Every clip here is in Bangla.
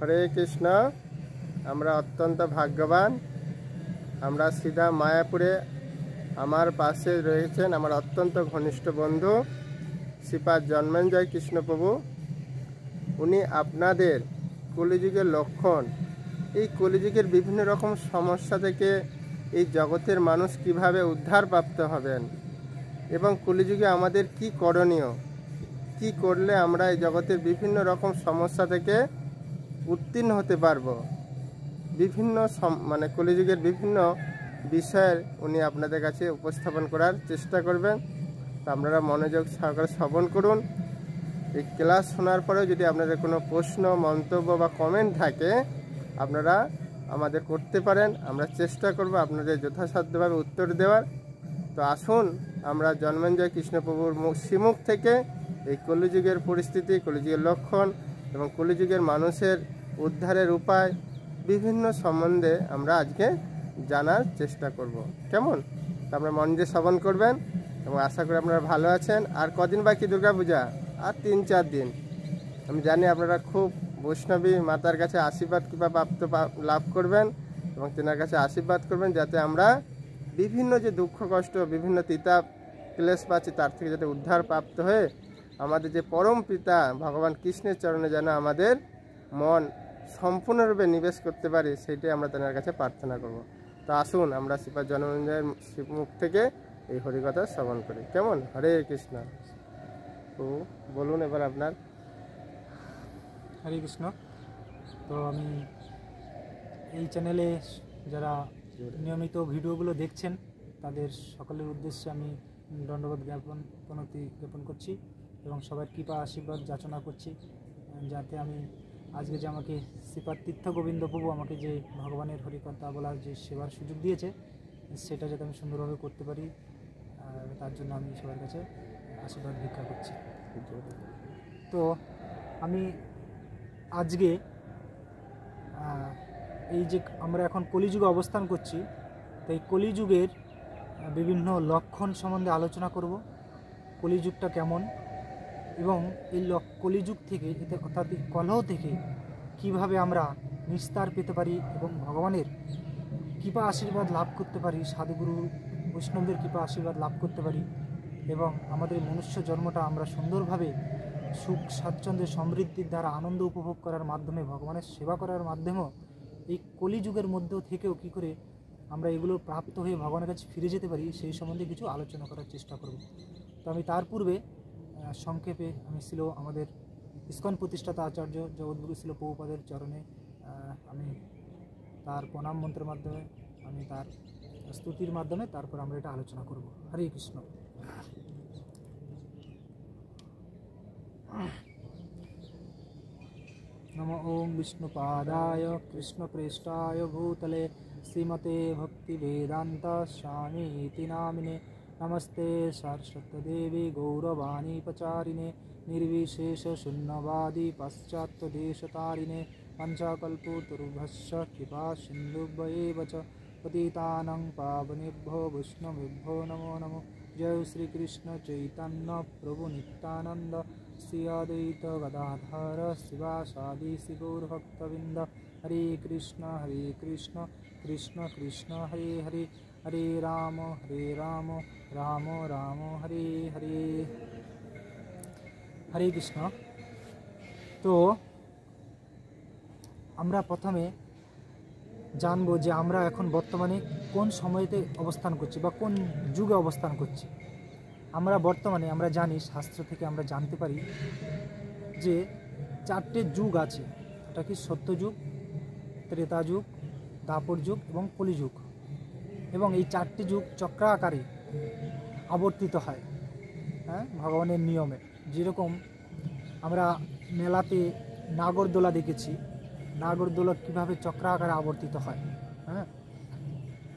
হরে কৃষ্ণ। আমরা অত্যন্ত ভাগ্যবান। আমরা সিধা মায়াপুরে আমার পাশে রয়েছেন আমার অত্যন্ত ঘনিষ্ঠ বন্ধু শ্রীপাদ জন্মেঞ্জয় কৃষ্ণপ্রভু। উনি আপনাদের কলিযুগের লক্ষণ, এই কলিযুগের বিভিন্ন রকম সমস্যা থেকে এই জগতের মানুষ কিভাবে উদ্ধার প্রাপ্ত হবেন এবং কলিযুগে আমাদের কি করণীয়, কি করলে আমরা এই জগতের বিভিন্ন রকম সমস্যা থেকে উত্তীর্ণ হতে পারবো, বিভিন্ন কলিযুগের বিভিন্ন বিষয়ের উনি আপনাদের কাছে উপস্থাপন করার চেষ্টা করবেন। তো আপনারা মনোযোগ সহকারে শ্রবণ করুন। এই ক্লাস শোনার পরেও যদি আপনাদের কোনো প্রশ্ন, মন্তব্য বা কমেন্ট থাকে আপনারা আমাদের করতে পারেন। আমরা চেষ্টা করব আপনাদের যথাসাধ্যভাবে উত্তর দেওয়ার। তো আসুন আমরা জন্মেঞ্জয় কৃষ্ণপ্রভুর শ্রীমুখ থেকে এই কলিযুগের পরিস্থিতি, কলিযুগের লক্ষণ এবং কলিযুগের মানুষের উদ্ধারের উপায় বিভিন্ন সম্বন্ধে আমরা আজকে জানার চেষ্টা করব। কেমন? আপনারা মন দিয়ে শ্রবণ করবেন এবং আশা করি আপনারা ভালো আছেন। আর কদিন বাকি দুর্গাপূজা? আর 3-4 দিন। আমি জানি আপনারা খুব বৈষ্ণবী মাতার কাছে আশীর্বাদ কৃপা লাভ করবেন এবং তেনার কাছে আশীর্বাদ করবেন যাতে আমরা বিভিন্ন যে দুঃখ কষ্ট, বিভিন্ন তিতাব ক্লেশ পাচ্ছি তার থেকে যাতে উদ্ধার প্রাপ্ত হয়ে আমাদের যে পরম পিতা ভগবান কৃষ্ণের চরণে যেন আমাদের মন সম্পূর্ণরূপে নিবেশ করতে পারি, সেইটাই আমরা তেনার কাছে প্রার্থনা করব। তো আসুন আমরা শ্রীপাদ জন্মেঞ্জয়ের মুখ থেকে এই হরিকথা শ্রবণ করি। কেমন? হরে কৃষ্ণ। তো বলুন এবার আপনার। হরে কৃষ্ণ। তো আমি এই চ্যানেলে যারা নিয়মিত ভিডিওগুলো দেখছেন তাদের সকলের উদ্দেশ্যে আমি দণ্ডবোধ প্রণতি জ্ঞাপন করছি এবং সবার কৃপা আশীর্বাদ যাচনা করছি যাতে আমি আজকে যে আমাকে শ্রীপাদ তীর্থ গোবিন্দ প্রভু আমাকে যে ভগবানের হরিকথা বলার যে সেবার সুযোগ দিয়েছে সেটা যাতে আমি সুন্দরভাবে করতে পারি, তার জন্য আমি সবার কাছে আশীর্বাদ ভিক্ষা করছি। তো আমি আজকে এই যে আমরা এখন কলিযুগে অবস্থান করছি, তো এই কলিযুগের বিভিন্ন লক্ষণ সম্বন্ধে আলোচনা করব। কলিযুগটা কেমন এবং এই কলিযুগ থেকে অর্থাৎ এই কলহ থেকে কিভাবে আমরা নিস্তার পেতে পারি এবং ভগবানের কৃপা আশীর্বাদ লাভ করতে পারি, সাধুগুরু বৈষ্ণবদের কৃপা আশীর্বাদ লাভ করতে পারি এবং আমাদের মনুষ্য জন্মটা আমরা সুন্দরভাবে সুখ স্বাচ্ছন্দ্যে সমৃদ্ধির দ্বারা আনন্দ উপভোগ করার মাধ্যমে ভগবানের সেবা করার মাধ্যমেও এই কলিযুগের মধ্যে থেকেও কী করে আমরা এগুলো প্রাপ্ত হয়ে ভগবানের কাছে ফিরে যেতে পারি সেই সম্বন্ধে কিছু আলোচনা করার চেষ্টা করব। তো আমি তার পূর্বে সংক্ষেপে আমি ছিল আমাদের ইস্কন প্রতিষ্ঠাতা আচার্য জগৎগুরু ছিল প্রভুপাদের চরণে আমি তার প্রণাম মন্ত্রের মাধ্যমে, আমি তার স্তুতির মাধ্যমে তারপর আমরা এটা আলোচনা করব। হরে কৃষ্ণ। নমো ওম বিষ্ণুপাদায় কৃষ্ণপ্রেষ্টায় ভূতলে শ্রীমতে ভক্তিবেদান্ত স্বামী ইতি নামিনে নমস্তে সরস্বতী গৌরবাণী প্রচারিণে निर्विशेष शून्यवादी पाश्चात्यदेशतारिणे पंचकल्पतरुभ्यश्च कृपा सिन्धुभ्येव च पतितानां पावनेभ्यो वैष्णवेभ्यो नमो नमो। जय श्री कृष्ण चैतन्य प्रभु नित्यानंद श्री अद्वैत गदाधर शिवासादि श्री गौरभक्तवृंद। हरे कृष्ण कृष्ण कृष्ण हरे हरे, हरे राम राम राम हरे हरे। हरे कृष्ण। तो আমরা প্রথমে জানবো যে আমরা এখন বর্তমানে কোন সময়তে অবস্থান করছি বা কোন যুগে অবস্থান করছি। আমরা বর্তমানে আমরা জানি, শাস্ত্র থেকে আমরা জানতে পারি যে 4টে যুগ আছে। এটা কি সত্যযুগ, ত্রেতা যুগ, দ্বাপর যুগ এবং কলিযুগ। এবং এই 4টে যুগ চক্রাকারে আবর্তিত হয়, হ্যাঁ, ভগবানের নিয়মে। যেরকম আমরা মেলাতে নাগরদোলা দেখেছি, নাগরদোলা কীভাবে চক্রাকারে আবর্তিত হয়, হ্যাঁ,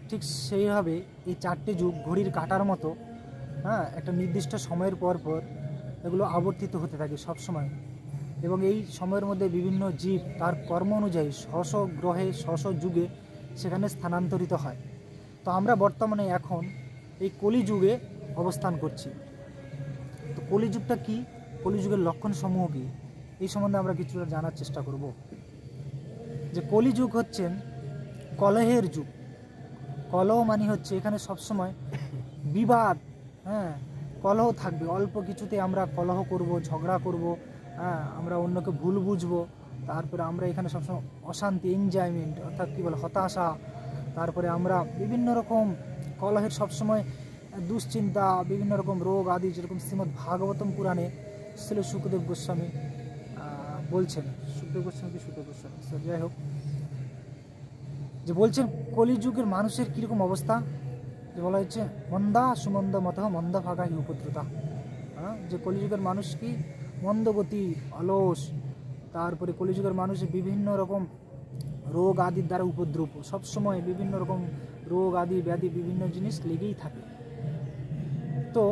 ঠিক সেইভাবে এই 4টে যুগ ঘড়ির কাঁটার মতো, হ্যাঁ, একটা নির্দিষ্ট সময়ের পর পর এগুলো আবর্তিত হতে থাকে সব সময়। এবং এই সময়ের মধ্যে বিভিন্ন জীব তার কর্ম অনুযায়ী স্ব গ্রহে স্ব যুগে সেখানে স্থানান্তরিত হয়। তো আমরা বর্তমানে এখন এই কলিযুগে অবস্থান করছি। তো কলিযুগটা কি, কলিযুগের লক্ষণ সমূহ কী, এই সম্বন্ধে আমরা কিছুটা জানার চেষ্টা করব। যে কলিযুগ হচ্ছেন কলহের যুগ। কলহ মানে হচ্ছে এখানে সবসময় বিবাদ, হ্যাঁ, কলহ থাকবে। অল্প কিছুতে আমরা কলহ করব, ঝগড়া করব, হ্যাঁ, আমরা অন্যকে ভুল বুঝবো। তারপরে আমরা এখানে সবসময় অশান্তি, এনজয়মেন্ট অর্থাৎ কী বলে হতাশা। তারপরে আমরা বিভিন্ন রকম কলহের সবসময় দুশ্চিন্তা, বিভিন্ন রকম রোগ আদি, যেরকম শ্রীমদ্ ভাগবতম পুরাণে ছিল সুখদেব গোস্বামী বলছেন, সুখদেব গোস্বামী কি সুখদেব গোস্বামী, যাই হোক, যে বলছেন কলিযুগের মানুষের কীরকম অবস্থা, যে বলা হচ্ছে মন্দা সুমন্দ মত মন্দা ভাগা হি উপদ্রুতা। হ্যাঁ, যে কলিযুগের মানুষ কি মন্দগতি, অলস। তারপরে কলিযুগের মানুষের বিভিন্ন রকম রোগ আদির দ্বারা উপদ্রব, সবসময় বিভিন্ন রকম রোগ আদি ব্যাধি বিভিন্ন জিনিস লেগেই থাকে। তো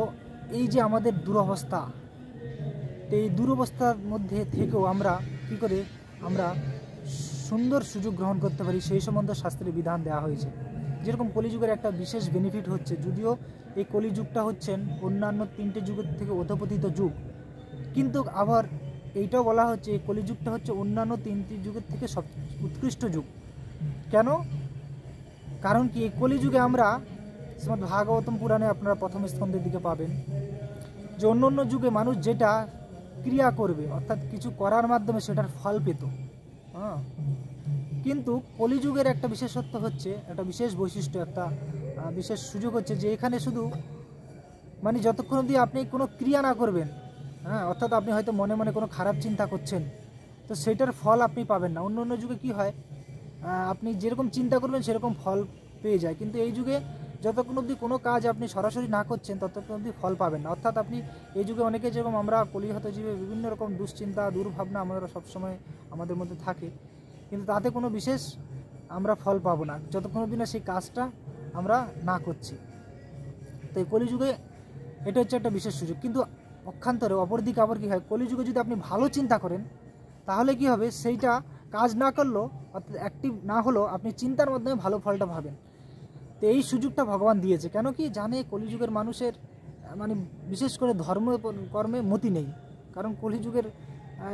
এই যে আমাদের দুরবস্থা, তো এই দুরবস্থার মধ্যে থেকেও আমরা কি করে আমরা সুন্দর সুযোগ গ্রহণ করতে পারি সেই সম্বন্ধে শাস্ত্রে বিধান দেওয়া হয়েছে। যেরকম কলিযুগের একটা বিশেষ বেনিফিট হচ্ছে, যদিও এই কলিযুগটা হচ্ছেন অন্যান্য 3টে যুগের থেকে অধপতিত যুগ, কিন্তু আবার এইটাও বলা হচ্ছে এই কলিযুগটা হচ্ছে অন্যান্য 3টি যুগের থেকে সব উৎকৃষ্ট যুগ। কেন? কারণ কি এই কলিযুগে আমরা শ্রীমদ্ ভাগবতম পুরাণে আপনারা প্রথম স্কন্ধের দিকে পাবেন যে অন্য অন্য যুগে মানুষ যেটা ক্রিয়া করবে অর্থাৎ কিছু করার মাধ্যমে সেটার ফল পেত, হ্যাঁ, কিন্তু কলিযুগের একটা বিশেষত্ব হচ্ছে, একটা বিশেষ বৈশিষ্ট্য, একটা বিশেষ সুযোগ হচ্ছে যে এখানে শুধু মানে যতক্ষণ অবধি আপনি কোনো ক্রিয়া না করবেন, হ্যাঁ, অর্থাৎ আপনি হয়তো মনে মনে কোনো খারাপ চিন্তা করছেন, তো সেটার ফল আপনি পাবেন না। অন্য অন্য যুগে কী হয়, আপনি যেরকম চিন্তা করবেন সেরকম ফল পেয়ে যায়, কিন্তু এই যুগে যতক্ষণ অবধি কোনো কাজ আপনি সরাসরি না করছেন ততক্ষণ অবধি ফল পাবেন না। অর্থাৎ আপনি এই যুগে অনেকে যেরকম আমরা কলিহত জীবে বিভিন্ন রকম দুশ্চিন্তা দুর্ভাবনা আমরা সবসময় আমাদের মধ্যে থাকে, কিন্তু তাতে কোনো বিশেষ আমরা ফল পাবো না যতক্ষণ অবধি না সেই কাজটা আমরা না করছি। তো এই কলিযুগে এটা হচ্ছে একটা বিশেষ সুযোগ। কিন্তু পক্ষান্তরে অপরদিকে আবার কী হয়, কলিযুগে যদি আপনি ভালো চিন্তা করেন তাহলে কি হবে, সেইটা কাজ না করলেও অর্থাৎ অ্যাক্টিভ না হলেও আপনি চিন্তার মাধ্যমে ভালো ফলটা পাবেন। তো এই সুযোগটা ভগবান দিয়েছে, কেন কি জানে কলিযুগের মানুষের মানে বিশেষ করে ধর্ম কর্মে মতি নেই। কারণ কলিযুগের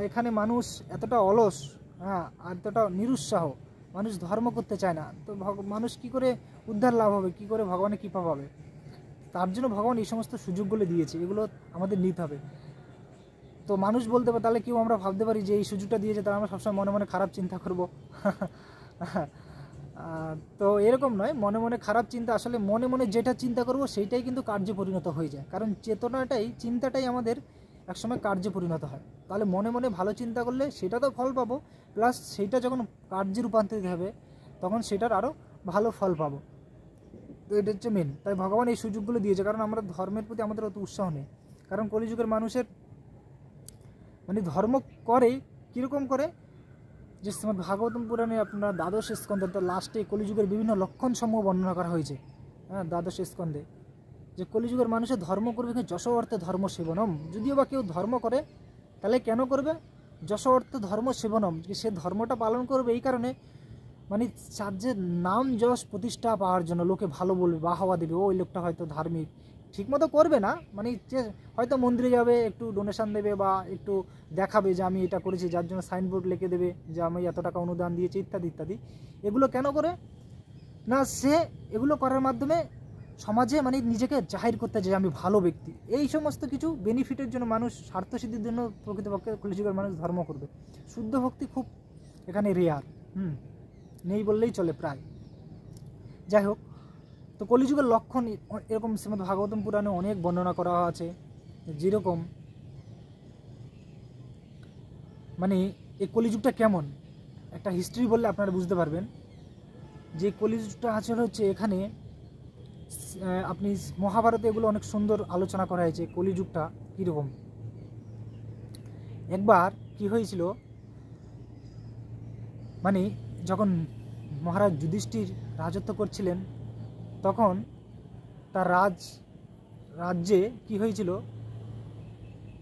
এখানে মানুষ এতটা অলস, হ্যাঁ, আর এতটা নিরুৎসাহ, মানুষ ধর্ম করতে চায় না। তো মানুষ কি করে উদ্ধার লাভ হবে, কি করে ভগবানের কৃপা পাবে? তার জন্য ভগবান এই সমস্ত সুযোগগুলো দিয়েছে, এগুলো আমাদের নিতে হবে। তো মানুষ বলতে পারে, তাহলে কেউ আমরা ভাবতে পারি যে এই সুযোগটা দিয়েছে তাহলে আমরা সবসময় মনে মনে খারাপ চিন্তা করব। তো এরকম নয়, মনে মনে খারাপ চিন্তা, আসলে মনে মনে যেটা চিন্তা করব সেইটাই কিন্তু কার্যে পরিণত হয়ে যায়। কারণ চেতনাটাই, চিন্তাটাই আমাদের একসময় কার্যে পরিণত হয়। তাহলে মনে মনে ভালো চিন্তা করলে সেটা তো ফল পাবো, প্লাস সেইটা যখন কার্যে রূপান্তরিত হবে তখন সেটার আরও ভালো ফল পাবো। তো এটা হচ্ছে মেন। তাই ভগবান এই সুযোগগুলো দিয়েছে, কারণ আমরা ধর্মের প্রতি আমাদের অত উৎসাহ নেই। কারণ কলিযুগের মানুষের মানে ধর্ম করে কীরকম করে, যে শ্রীমদ্ ভাগবতম পুরাণে আপনারা দ্বাদশ স্কন্ধে তো লাস্টে কলিযুগের বিভিন্ন লক্ষণ সমূহ বর্ণনা করা হয়েছে, হ্যাঁ, দ্বাদশ স্কন্ধে, যে কলিযুগের মানুষের ধর্ম করবে যশ অর্থে ধর্ম সেবনম। যদিও বা কেউ ধর্ম করে তাহলে কেন করবে, যশ অর্থে ধর্ম সেবনম, যে সে ধর্মটা পালন করবে এই কারণে মানে তার যে নাম যশ প্রতিষ্ঠা পাওয়ার জন্য, লোকে ভালো বলবে, বাহবা দেবে, ওই লোকটা হয়তো ধার্মিক, ঠিকমতো করবে না, মানে যে হয়তো মন্দিরে যাবে, একটু ডোনেশন দেবে বা একটু দেখাবে যে আমি এটা করেছি, যার জন্য সাইনবোর্ড লিখে দেবে যে আমি এত টাকা অনুদান দিয়েছি ইত্যাদি ইত্যাদি। এগুলো কেন করে না, সে এগুলো করার মাধ্যমে সমাজে মানে নিজেকে জাহির করতে যে আমি ভালো ব্যক্তি। এই সমস্ত কিছু বেনিফিটের জন্য মানুষ, স্বার্থসিদ্ধির জন্য প্রকৃতপক্ষে কলিযুগের মানুষ ধর্ম করবে। শুদ্ধ ভক্তি খুব এখানে রেয়ার, নেই বললেই চলে প্রায়। যাই হোক, তো কলিযুগের লক্ষণ এরকম শ্রীমদ্ ভাগবতম পুরাণে অনেক বর্ণনা করা আছে। যেরকম মানে এই কলিযুগটা কেমন, একটা হিস্ট্রি বললে আপনারা বুঝতে পারবেন যে কলিযুগটা আসলে হচ্ছে, এখানে আপনি মহাভারতে এগুলো অনেক সুন্দর আলোচনা করা হয়েছে কলিযুগটা কীরকম। একবার কি হয়েছিল, মানে যখন মহারাজ যুধিষ্ঠির রাজত্ব করছিলেন তখন তার রাজ্যে কি হয়েছিল,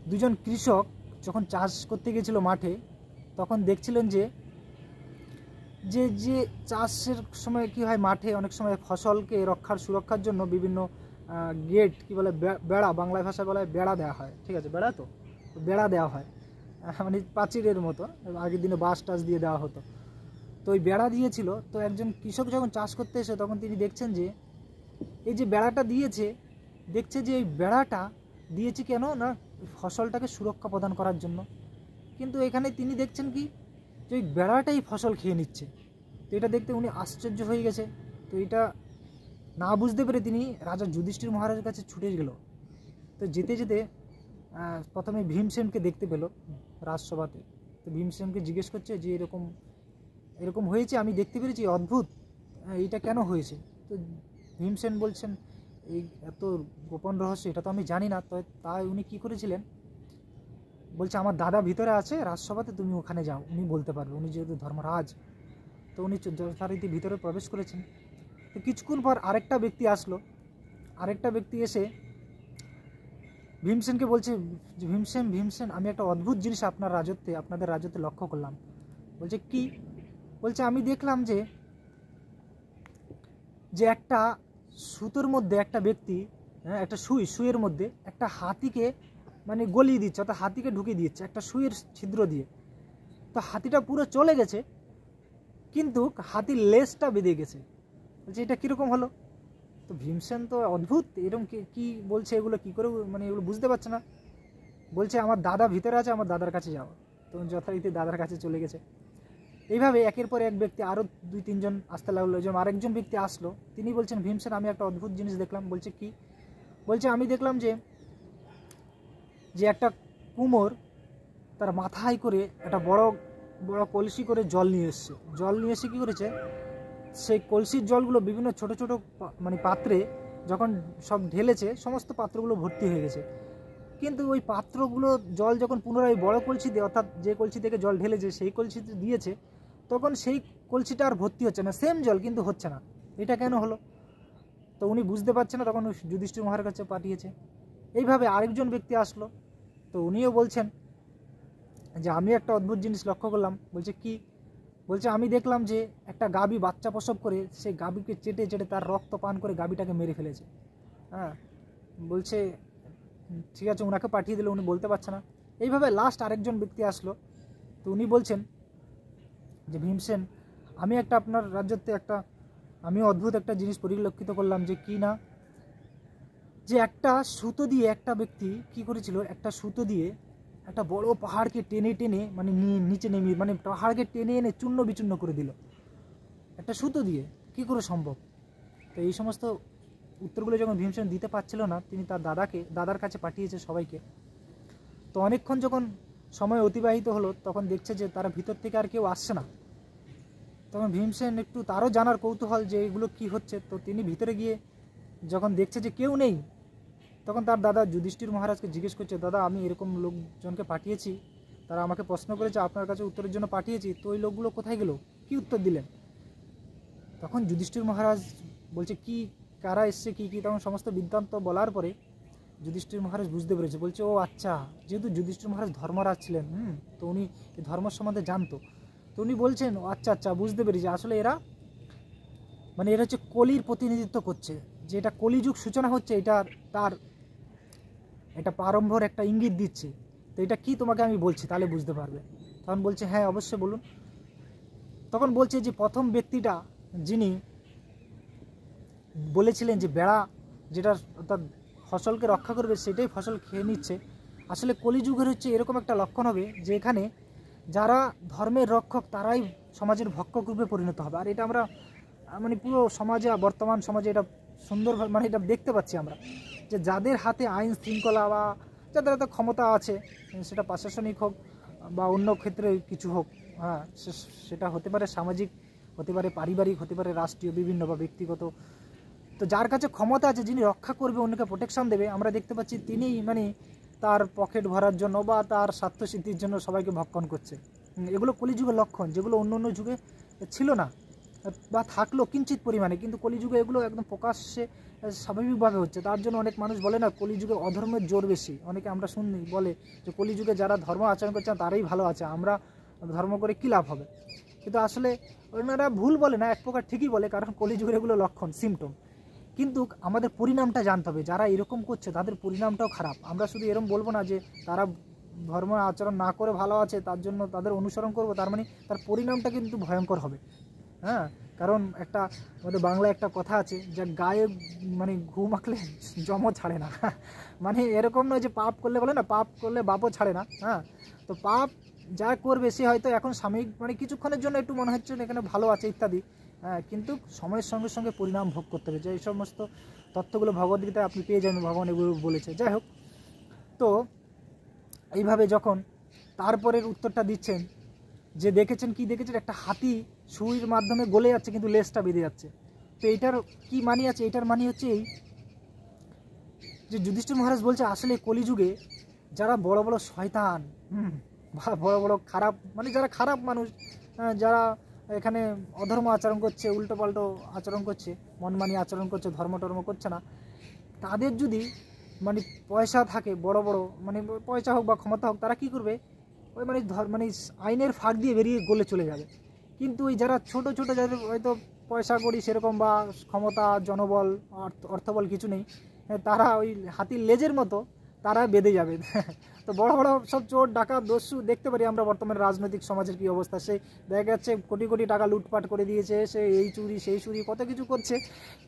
দুজন কৃষক যখন চাষ করতে গিয়েছিল মাঠে, তখন দেখছিলেন যে যে যে চাষের সময় কি হয়, মাঠে অনেক সময় ফসলকে সুরক্ষার জন্য বিভিন্ন গেট কি বলে, বেড়া, বাংলা ভাষায় বলা হয় বেড়া দেওয়া হয়, ঠিক আছে, বেড়া, তো বেড়া দেওয়া হয়, মানে প্রাচীরের মতো, আগের দিনে বাঁশ টাস দিয়ে দেওয়া হতো। তো ওই বেড়া দিয়েছিল। তো একজন কৃষক যখন চাষ করতে এসে তখন তিনি দেখছেন যে এই যে বেড়াটা দিয়েছে, দেখছে যে এই বেড়াটা দিয়েছে কেন না ফসলটাকে সুরক্ষা প্রদান করার জন্য। কিন্তু এখানে তিনি দেখছেন কি যে ওই বেড়াটাই ফসল খেয়ে নিচ্ছে। তো এটা দেখতে উনি আশ্চর্য হয়ে গেছে। তো এটা না বুঝতে পেরে তিনি রাজা যুধিষ্ঠির মহারাজের কাছে ছুটে গেল। তো যেতে যেতে প্রথমে ভীমসেনকে দেখতে পেল রাজসভাতে। তো ভীমসেনকে জিজ্ঞেস করছে যে এরকম এরকম হয়েছে, আমি দেখতে পেরেছি, অদ্ভুত, এইটা কেন হয়েছে। তো ভীমসেন বলছেন এই এত গোপন রহস্য এটা তো আমি জানি না। তো তাই উনি কী করেছিলেন, বলছে আমার দাদা ভিতরে আছে রাজসভাতে, তুমি ওখানে যাও, উনি বলতে পারবে, উনি যেহেতু ধর্মরাজ। তো উনি যথারীতি ভিতরে প্রবেশ করেছেন। তো কিছুক্ষণ পর আরেকটা ব্যক্তি আসলো। আরেকটা ব্যক্তি এসে ভীমসেনকে বলছে যে ভীমসেন আমি একটা অদ্ভুত জিনিস আপনাদের রাজত্বে লক্ষ্য করলাম। বলছে কি? বলছে আমি দেখলাম যে একটা সুতোর মধ্যে একটা ব্যক্তি, একটা সুইয়ের মধ্যে একটা হাতিকে মানে গলিয়ে দিচ্ছে, অর্থাৎ হাতিকে ঢুকিয়ে দিচ্ছে একটা সুইয়ের ছিদ্র দিয়ে। তো হাতিটা পুরো চলে গেছে, কিন্তু হাতির লেজটা বেঁধে গেছে। বলছে এটা কীরকম হলো? তো ভীমসেন তো অদ্ভুত, এরকম কি বলছে, এগুলো কি করে মানে এগুলো বুঝতে পারছে না। বলছে আমার দাদা ভিতরে আছে, আমার দাদার কাছে যাও। তো যথারীতি দাদার কাছে চলে গেছে। এইভাবে একের পর এক ব্যক্তি আরও 2-3 জন আসতে লাগলো। যেমন আরেকজন ব্যক্তি আসলো, তিনি বলছেন ভীমসেন আমি একটা অদ্ভুত জিনিস দেখলাম। বলছে কি? বলছে আমি দেখলাম যে একটা কুমোর তার মাথায় করে একটা বড় বড় কলসি করে জল নিয়ে এসছে। জল নিয়ে এসে কী করেছে, সেই কলসির জলগুলো বিভিন্ন ছোট ছোট মানে পাত্রে যখন সব ঢেলেছে, সমস্ত পাত্রগুলো ভর্তি হয়ে গেছে। কিন্তু ওই পাত্রগুলো জল যখন পুনরায় বড় কলসিতে, অর্থাৎ যে কলসি থেকে জল ঢেলেছে সেই কলসিতে দিয়েছে, তখন সেই কলসিটা আর ভর্তি হচ্ছে না, সেম জল কিন্তু হচ্ছে না। এটা কেন হলো? তো উনি বুঝতে পারছে না, তখন যুধিষ্ঠির মহারাজের কাছে পাঠিয়েছে। এইভাবে আরেকজন ব্যক্তি আসলো। তো উনিও বলছেন যে আমি একটা অদ্ভুত জিনিস লক্ষ্য করলাম। বলছে কি? বলছে আমি দেখলাম যে একটা গাভী বাচ্চা প্রসব করে সেই গাভীকে চেটে চেটে তার রক্ত পান করে গাভীটাকে মেরে ফেলেছে। হ্যাঁ, বলছে ঠিক আছে, ওনাকে পাঠিয়ে দিলে, উনি বলতে পারছে না। এইভাবে লাস্ট আরেকজন ব্যক্তি আসলো। তো উনি বলছেন যে ভীমসেন আমি একটা আপনার রাজ্যতে আমি অদ্ভুত একটা জিনিস পরিলক্ষিত করলাম। যে কি না, যে একটা সুতো দিয়ে একটা ব্যক্তি কি করেছিল, একটা সুতো দিয়ে একটা বড় পাহাড়কে টেনে টেনে মানে নিচে নেমে মানে পাহাড়কে টেনে এনে চূর্ণ বিচূর্ণ করে দিল একটা সুতো দিয়ে। কি করে সম্ভব? তো এই সমস্ত উত্তরগুলো যখন ভীমসেন দিতে পারছিল না, তিনি তার দাদার কাছে পাঠিয়েছে সবাইকে। তো অনেকক্ষণ যখন সময় অতিবাহিত হলো, তখন দেখছে যে তারা ভিতর থেকে আর কেউ আসছে না। তখন ভীমসেন একটু তারও জানার কৌতূহল যে এগুলো কি হচ্ছে। তো তিনি ভিতরে গিয়ে যখন দেখছে যে কেউ নেই, তখন তার দাদা যুধিষ্ঠির মহারাজকে জিজ্ঞেস করছে, দাদা আমি এরকম লোকজনকে পাঠিয়েছি, তারা আমাকে প্রশ্ন করেছে, আপনার কাছে উত্তরের জন্য পাঠিয়েছি, তো ওই লোকগুলো কোথায় গেল, কি উত্তর দিলেন? তখন যুধিষ্ঠির মহারাজ বলছে কি কারা এসছে কী কী, তখন সমস্ত বৃত্তান্ত বলার পরে যুধিষ্ঠির মহারাজ বুঝতে পেরেছে। বলছে ও আচ্ছা, যেহেতু যুধিষ্ঠির মহারাজ ধর্মরাজ ছিলেন, তো উনি এই ধর্ম সম্বন্ধে জানতো। তো উনি বলছেন আচ্ছা বুঝতে পেরেছি, আসলে এরা হচ্ছে কলির প্রতিনিধিত্ব করছে, যে এটা কলিযুগ সূচনা হচ্ছে, এটা প্রারম্ভর একটা ইঙ্গিত দিচ্ছে। তো এটা কি তোমাকে আমি বলছি, তাহলে বুঝতে পারবে। তখন বলছে হ্যাঁ অবশ্যই বলুন। তখন বলছে যে প্রথম ব্যক্তিটা যিনি বলেছিলেন যে বেড়া যেটা অর্থাৎ ফসলকে রক্ষা করবে সেটাই ফসল খেয়ে নিচ্ছে, আসলে কলিযুগের হচ্ছে এরকম একটা লক্ষণ হবে যে এখানে যারা ধর্মের রক্ষক তারাই সমাজের ভক্ষক রূপে পরিণত হবে। আর এটা আমরা পুরো সমাজে, বর্তমান সমাজে এটা সুন্দরভাবে এটা দেখতে পাচ্ছি আমরা, যে যাদের হাতে আইন শৃঙ্খলা বা যাদের হাতে ক্ষমতা আছে, সেটা প্রশাসনিক হোক বা অন্য ক্ষেত্রে কিছু হোক, হ্যাঁ সেটা হতে পারে সামাজিক, হতে পারে পারিবারিক, হতে পারে রাষ্ট্রীয়, বিভিন্ন বা ব্যক্তিগত। তো যার কাছে ক্ষমতা আছে, যিনি রক্ষা করবে, অন্যকে প্রোটেকশন দেবে, আমরা দেখতে পাচ্ছি তিনি তার পকেট ভরার জন্য বা তার স্বার্থসিদ্ধির জন্য সবাইকে ভক্ষণ করছে। এগুলো কলিযুগের লক্ষণ, যেগুলো অন্য অন্য যুগে ছিল না বা থাকলো কিঞ্চিত পরিমাণে, কিন্তু কলিযুগে এগুলো একদম প্রকাশ্যে স্বাভাবিকভাবে হচ্ছে। তার জন্য অনেক মানুষ বলে না কলিযুগে অধর্মের জোর বেশি। অনেকে আমরা শুনি বলে যে কলিযুগে যারা ধর্ম আচরণ করছে তারাই ভালো আছে, আমরা ধর্ম করে কী লাভ হবে। কিন্তু আসলে ওনারা ভুল বলে না, এক প্রকার ঠিকই বলে, কারণ কলিযুগের এগুলো লক্ষণ, সিমটম। কিন্তু আমাদের পরিণামটা জানতে হবে, যারা এরকম করছে তাদের পরিণামটাও খারাপ। আমরা শুধু এরকম বলবো না যে তারা ধর্ম আচরণ না করে ভালো আছে, তার জন্য তাদের অনুসরণ করব, তার মানে তার পরিণামটা কিন্তু ভয়ঙ্কর হবে। হ্যাঁ, কারণ একটা আমাদের বাংলায় একটা কথা আছে, যে গায়ে মানে ঘু মাখলে জমও ছাড়ে না। মানে এরকম নয় যে পাপ করলে, বলে না পাপ করলে বাপও ছাড়ে না। হ্যাঁ, তো পাপ যা করবে সে হয়তো এখন সাময়িক মানে কিছুক্ষণের জন্য একটু মনে হচ্ছে এখানে ভালো আছে ইত্যাদি, হ্যাঁ, কিন্তু সময়ের সঙ্গে সঙ্গে পরিণাম ভোগ করতে হবে। যে এই সমস্ত তত্ত্বগুলো ভগবদ্গীতায় আপনি পেয়ে যাবেন, ভগবান এগুলো বলেছে। যাই হোক, তো এইভাবে যখন তারপরের উত্তরটা দিচ্ছেন, যে দেখেছেন কি দেখেছেন, একটা হাতি সুইর মাধ্যমে গলে যাচ্ছে কিন্তু লেজটা বেঁধে যাচ্ছে। তো এটার কি মানি আছে? এটার মানি হচ্ছে এই যে যুধিষ্ঠির মহারাজ বলছে আসলে কলিযুগে যারা বড় বড় শয়তান, বা বড় বড় খারাপ মানে যারা খারাপ মানুষ, যারা এখানে অধর্ম আচরণ করছে, উল্টো পাল্টো আচরণ করছে, মনমানি আচরণ করছে, ধর্ম টর্ম করছে না, তাদের যদি মানে পয়সা থাকে বড় বড়, মানে পয়সা হোক বা ক্ষমতা হোক, তারা কি করবে, ওই মানে মানে আইনের ফাঁক দিয়ে বেরিয়ে গলে চলে যাবে। কিন্তু ওই যারা ছোট ছোট, যাদের হয়তো পয়সা করি সেরকম বা ক্ষমতা, জনবল, অর্থবল কিছু নেই, তারা ওই হাতির লেজের মতো তারা বেঁধে যাবে। তো বড় বড় সব চোর ডাকাত দস্যু দেখতে পারি আমরা বর্তমানে রাজনৈতিক সমাজের কী অবস্থা, সে দেখা যাচ্ছে কোটি কোটি টাকা লুটপাট করে দিয়েছে, সে এই চুরি সেই চুরি কত কিছু করছে,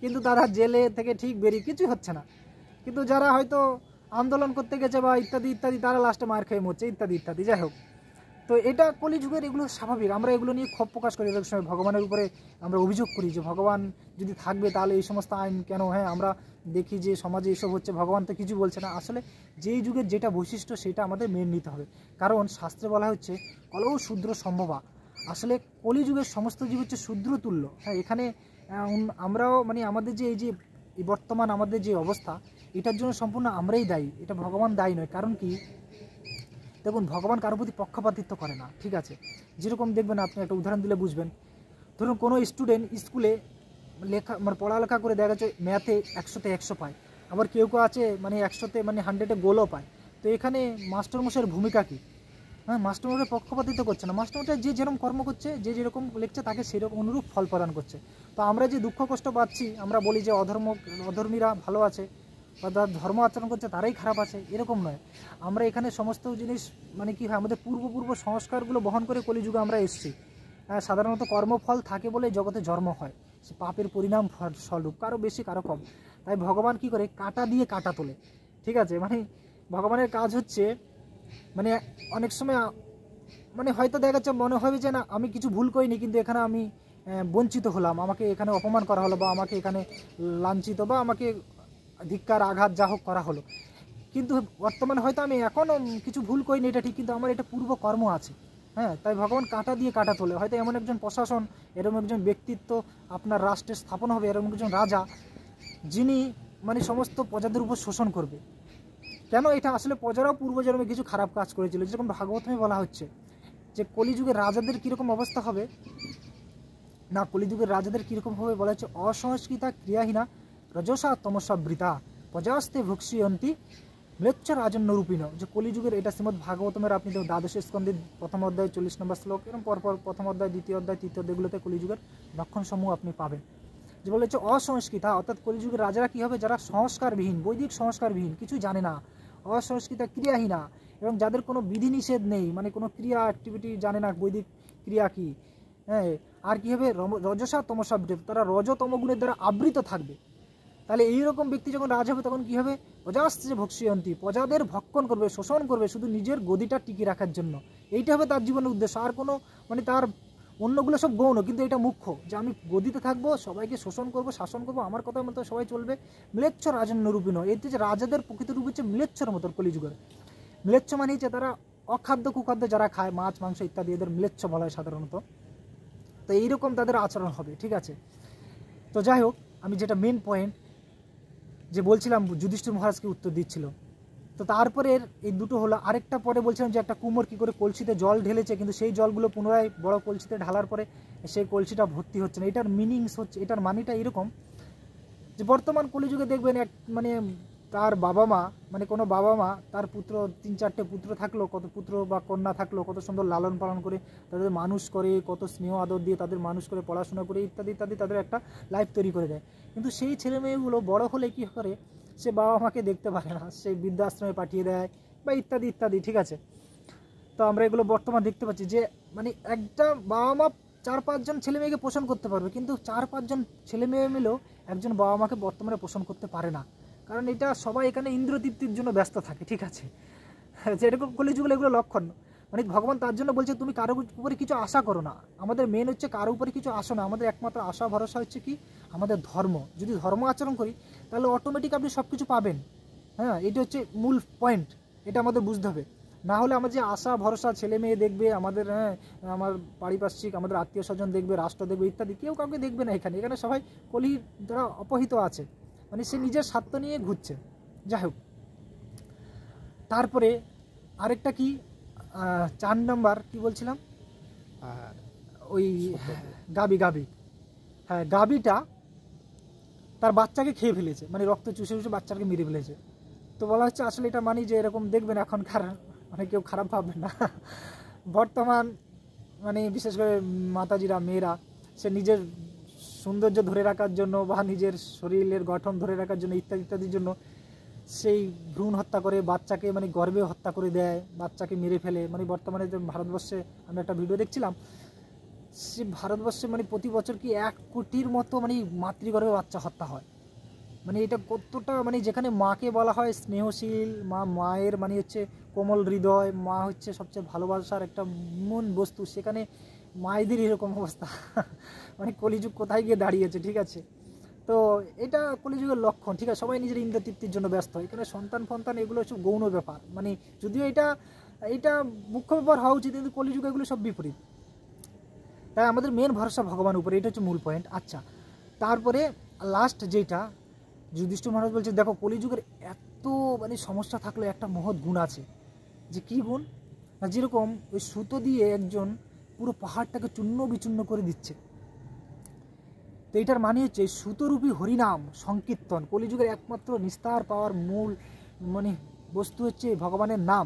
কিন্তু তারা জেলে থেকে ঠিক বেরিয়ে কিছু হচ্ছে না। কিন্তু যারা হয়তো আন্দোলন করতে গেছে বা ইত্যাদি ইত্যাদি, তারা লাস্টে মার খেয়ে মরছে ইত্যাদি ইত্যাদি। যাই হোক, তো এটা কলিযুগের, এগুলো স্বাভাবিক। আমরা এগুলো নিয়ে ক্ষোভ প্রকাশ করি অনেক সময়, ভগবানের উপরে আমরা অভিযোগ করি যে ভগবান যদি থাকবে তাহলে এই সমস্ত আইন কেন? হ্যাঁ, আমরা দেখি যে সমাজে এসব হচ্ছে, ভগবান তো কিছু বলছে না। আসলে যেই যুগের যেটা বৈশিষ্ট্য সেটা আমাদের মেনে নিতে হবে, কারণ শাস্ত্রে বলা হচ্ছে কলৌ শূদ্র সম্ভবা। আসলে কলিযুগের সমস্ত জীব হচ্ছে শূদ্র তুল্য। হ্যাঁ, এখানে আমরাও মানে আমাদের যে এই বর্তমান আমাদের যে অবস্থা, এটার জন্য সম্পূর্ণ আমরাই দায়ী, এটা ভগবান দায়ী নয়। কারণ কি, দেখুন ভগবান কারোর প্রতি পক্ষপাতিত্ব করে না, ঠিক আছে? যেরকম দেখবেন, আপনি একটা উদাহরণ দিলে বুঝবেন। ধরুন কোনো স্টুডেন্ট স্কুলে লেখা মানে পড়ালেখা করে দেখা যাচ্ছে ম্যাথে 100তে 100 পায়, আবার কেউ কেউ আছে মানে 100তে মানে 100-এ গোলও পায়। তো এখানে মাস্টারমশাইয়ের ভূমিকা কী? হ্যাঁ, মাস্টারমশাই পক্ষপাতিত্ব করছে না, মাস্টারমশাই যে যেরকম কর্ম করছে, যে যেরকম লিখছে তাকে সেরকম অনুরূপ ফল প্রদান করছে। তো আমরা যে দুঃখ কষ্ট পাচ্ছি, আমরা বলি যে অধর্মীরা ভালো আছে বা যারা ধর্ম আচরণ করছে তারাই খারাপ আছে, এরকম নয়। আমরা এখানে সমস্ত জিনিস মানে কী হয়, আমাদের পূর্ব সংস্কারগুলো বহন করে কলিযুগে আমরা এসেছি। সাধারণত কর্মফল থাকে বলে জগতে জন্ম হয়, সে পাপের পরিণাম স্বরূপ, কারো বেশি কারো কম। তাই ভগবান কি করে, কাটা দিয়ে কাটা তোলে, ঠিক আছে? মানে ভগবানের কাজ হচ্ছে মানে অনেক সময় মানে হয়তো দেখা যাচ্ছে মনে হবে যে না আমি কিছু ভুল করিনি, কিন্তু এখানে আমি বঞ্চিত হলাম, আমাকে এখানে অপমান করা হলো, বা আমাকে এখানে লাঞ্ছিত বা আমাকে ধিক্কার আঘাত যা হোক করা হলো, কিন্তু বর্তমানে হয়তো আমি এখনও কিছু ভুল করিনি, এটা ঠিক, কিন্তু আমার এটা পূর্ব কর্ম আছে। হ্যাঁ, তাই ভগবান কাটা দিয়ে কাটা তোলে। হয়তো এমন একজন প্রশাসন, এরকম একজন ব্যক্তিত্ব আপনার রাষ্ট্রে স্থাপন হবে, এরকম একজন রাজা যিনি মানে সমস্ত প্রজাদের উপর শোষণ করবে। কেন? এটা আসলে প্রজারাও পূর্বজন্মে কিছু খারাপ কাজ করেছিল, যেরকম ভাগবতমে বলা হচ্ছে যে কলিযুগের রাজাদের কীরকম অবস্থা হবে না, কলিযুগের রাজাদের কীরকম হবে বলা হচ্ছে, অসংস্কৃতা ক্রিয়াহীনা রজসা তমসা বৃতা প্রজাস্তে ভক্ষয়ন্তী ম্লেচ্ছ রাজন্যরূপিণ। যে কলিযুগের, এটা শ্রীমদ্ ভাগবতমের আপনি দেখুন দ্বাদশ স্কন্ধের প্রথম অধ্যায় 40 নম্বর শ্লোক, এরকম পরপর প্রথম অধ্যায়, দ্বিতীয় অধ্যায়, তৃতীয় অধ্যায়গুলোতে কলিযুগের লক্ষণসমূহ আপনি পাবেন। যে বলে হচ্ছে অসংস্কৃতা, অর্থাৎ কলিযুগের রাজারা কী হবে, যারা সংস্কারবিহীন, বৈদিক সংস্কারবিহীন, কিছুই জানে না, অসংস্কৃতা ক্রিয়াহীনা, এবং যাদের কোনো বিধিনিষেধ নেই, মানে কোনো ক্রিয়া অ্যাক্টিভিটি জানে না, বৈদিক ক্রিয়া কী। হ্যাঁ, আর কী হবে, রজসা তমসা বৃত, তারা রজতম গুণের দ্বারা আবৃত থাকবে। তাহলে এইরকম ব্যক্তি যখন রাজ হবে তখন কী হবে, প্রজাস্তে ভক্ষয়ন্তী, প্রজাদের ভক্ষণ করবে, শোষণ করবে, শুধু নিজের গদিটা টিকিয়ে রাখার জন্য। এইটা হবে তার জীবনের উদ্দেশ্য। আর কোনো মানে তার অন্যগুলো সব গৌণ, কিন্তু এটা মুখ্য, যে আমি গদিতে থাকবো, সবাইকে শোষণ করব, শাসন করব, আমার কথার মতো সবাই চলবে। ম্লেচ্ছ রাজন্যরূপিণ, এতে যে রাজাদের প্রকৃত রূপ হচ্ছে ম্লেচ্ছর মতো কলিযুগের। ম্লেচ্ছ মানে হচ্ছে তারা অখাদ্য কুখাদ্য যারা খায়, মাছ মাংস ইত্যাদি, এদের ম্লেচ্ছ বলা হয় সাধারণত। তো এইরকম তাদের আচরণ হবে, ঠিক আছে? তো যাই হোক, আমি যেটা মেন পয়েন্ট যে বলছিলাম, যুধিষ্ঠির মহারাজকে উত্তর দিচ্ছিল। তো তারপরে এই দুটো হলো, আরেকটা পরে বলছিলাম যে একটা কুমোর কী করে কলসিতে জল ঢেলেছে, কিন্তু সেই জলগুলো পুনরায় বড় কলসিতে ঢালার পরে সেই কলসিটা ভর্তি হচ্ছে না। এটার মিনিংস হচ্ছে, এটার মানেটা এরকম যে বর্তমান কলিযুগে দেখবেন এক মানে তার বাবা মা, মানে কোনো বাবা মা তার পুত্র 3-4টে পুত্র থাকলো, কত পুত্র বা কন্যা থাকলো, কত সুন্দর লালন পালন করে তাদের মানুষ করে, কত স্নেহ আদর দিয়ে তাদের মানুষ করে, পড়াশোনা করে ইত্যাদি ইত্যাদি, তাদের একটা লাইফ তৈরি করে দেয়। কিন্তু সেই ছেলে মেয়েগুলো বড় হলে কী করে, সে বাবা মাকে দেখতে পারে না, সে বৃদ্ধাশ্রমে পাঠিয়ে দেয় বা ইত্যাদি ইত্যাদি, ঠিক আছে? তো আমরা এগুলো বর্তমান দেখতে পাচ্ছি যে মানে একটা বাবা মা 4-5 জন ছেলে মেয়েকে পোষণ করতে পারবে, কিন্তু 4-5 জন ছেলে মেয়ে মিলেও একজন বাবা মাকে বর্তমানে পোষণ করতে পারে না। কারণ এটা সবাই এখানে ইন্দ্রতৃপ্তির জন্য ব্যস্ত থাকে, ঠিক আছে, যেরকম কলিযুগের এগুলো লক্ষণ। মানে ভগবান তার জন্য বলছে তুমি কারো উপরে কিছু আশা করো না। আমাদের মেন হচ্ছে কারো উপরে কিছু আশা না, আমাদের একমাত্র আশা ভরসা হচ্ছে কি আমাদের ধর্ম। যদি ধর্ম আচরণ করি তাহলে অটোমেটিক আপনি সব কিছু পাবেন। হ্যাঁ, এটা হচ্ছে মূল পয়েন্ট, এটা আমাদের বুঝতে হবে। না হলে আমার যে আশা ভরসা, ছেলে মেয়ে দেখবে আমাদের, হ্যাঁ আমার পারিপার্শ্বিক, আমাদের আত্মীয় স্বজন দেখবে, রাষ্ট্র দেখবে ইত্যাদি, কেউ কাউকে দেখবে না। এখানে সবাই কলির দ্বারা অপহিত আছে, মানে সে নিজের স্বার্থ নিয়ে ঘুরছে। যাই হোক, তারপরে আরেকটা কি 4 নম্বর কি বলছিলাম, ওই গাবি, হ্যাঁ গাবিটা তার বাচ্চাকে খেয়ে ফেলেছে, মানে রক্ত চুষে চুষে বাচ্চাকে মেরে ফেলেছে। তো বলা হচ্ছে আসলে এটা মানি যে এরকম দেখবেন এখনকার, মানে কেউ খারাপ ভাববেন না, বর্তমান মানে বিশেষ করে মাতাজিরা, মেয়েরা, সে নিজের সৌন্দর্য ধরে রাখার জন্য বা নিজের শরীরের গঠন ধরে রাখার জন্য ইত্যাদির জন্য সেই ভ্রূণ হত্যা করে বাচ্চাকে মানে গর্ভে হত্যা করে দেয়, বাচ্চাকে মেরে ফেলে। মানে বর্তমানে যে ভারতবর্ষে আমি একটা ভিডিও দেখছিলাম, সে ভারতবর্ষে মানে প্রতি বছর কি 1 কোটির মতো মানে মাতৃগর্ভে বাচ্চা হত্যা হয়। মানে এটা কতটা, মানে যেখানে মাকে বলা হয় স্নেহশীল, মায়ের মানে হচ্ছে কোমল হৃদয়, মা হচ্ছে সবচেয়ে ভালোবাসার একটা মন বস্তু, সেখানে মায়েদের এরকম অবস্থা। মানে কলিযুগ কোথায় গিয়ে দাঁড়িয়েছে, ঠিক আছে। তো এটা কলিযুগের লক্ষণ, ঠিক আছে। সবাই নিজের ইন্দ্রতৃপ্তির জন্য ব্যস্ত, এখানে সন্তান এগুলো সব গৌণ ব্যাপার। মানে যদিও এটা মুখ্য ব্যাপার হওয়া উচিত, কিন্তু কলিযুগে এগুলো সব বিপরীত। তাই আমাদের মেন ভরসা ভগবান উপরে, এটা হচ্ছে মূল পয়েন্ট। আচ্ছা, তারপরে লাস্ট যেটা যুধিষ্ঠির মহারাজ বলছে, দেখো কলিযুগের এত মানে সমস্যা থাকলে একটা মহৎ গুণ আছে। যে কি গুণ না, যেরকম ওই সুতো দিয়ে একজন পুরো পাহাড়টাকে চূর্ণ বিচূর্ণ করে দিচ্ছে। তো এটার মানে হচ্ছে সুতরূপী হরিনাম সংকীর্তন। কলিযুগের একমাত্র নিস্তার পাওয়ার মূল মানে বস্তু হচ্ছে ভগবানের নাম।